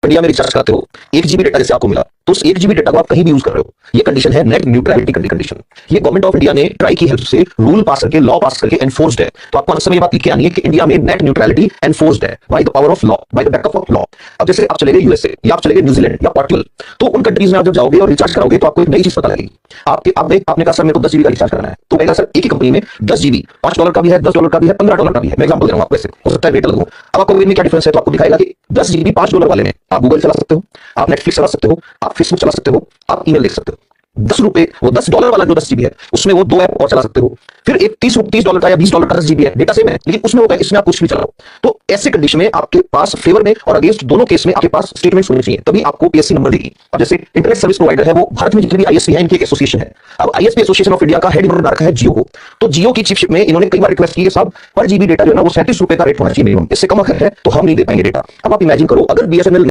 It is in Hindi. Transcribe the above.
इंडिया में रिचार्ज कराते हो, 1 GB डेटा जैसे आपको मिला, तो उस 1 GB डेटा को आप कहीं भी यूज कर रहे हो, ये कंडीशन है नेट न्यूट्रलिटी कंडीशन। ये गवर्नमेंट ऑफ इंडिया ने ट्राई की हेल्प से रूल पास करके, लॉ पास करके एनफोर्स्ड है। तो आपको आंसर में ये बात लिख के आनी है कि इंडिया में नेट न्यूट्रलिटी एनफोर्स्ड है by the power of law, by the backup of law. अब जैसे आप चले गए यूएसए या आप चले गए न्यूजीलैंड या पोर्टुगल, तो उन कंट्रीज में आप जब जाओगे और रिचार्ज कराओगे तो आपको एक नई चीज पता लगेगी। आपने कहा सर मेरे को 10 GB का रिचार्ज करना है, तो कहेगा सर एक ही कंपनी में 10 GB $5 का भी है, $10 का भी है, $15 का भी है। मैं एग्जांपल दे रहा हूं आपको, ऐसे हो सकता है रेट अलग हो। अब आपको इनमें क्या डिफरेंस है, तो आपको दिखाएगा कि 10 GB $5 वाले में आप गूगल चला सकते हो, आप नेटफ्लिक्स चला सकते हो, आप फेसबुक चला सकते हो, आप ईमेल देख सकते हो। ₹10 वो $10 वाला जो 10 GB है उसमें वो 2 ऐप और चला सकते हो। फिर एक $30 का या $20 का 10 GB है, डेटा सेम है लेकिन उसमें होगा इसमें आप कुछ भी चलाओ। तो ऐसे कंडीशन में आपके पास फेवर में और अगेंस्ट दोनों केस में आपके पास स्टेटमेंट्स होने चाहिए, तभी आपको पीएससी नंबर देगी। अब जैसे इंटरनेट सर्विस प्रोवाइडर है, वो भारत में जितने भी आईएसपी है इनकी एक एसोसिएशन है। अब आईएसपी एसोसिएशन ऑफ इंडिया का हेड इन्होंने रखा है जियो को। तो जियो की चीफशिप में इन्होंने कई बार रिक्वेस्ट की है साहब पर जीबी डेटा जो है ना वो ₹37 का रेट होना चाहिए मिनिमम, इससे कम अगर है तो हम नहीं दे पाएंगे डेटा। अब आप इमेजिन करो अगर बीएसएनएल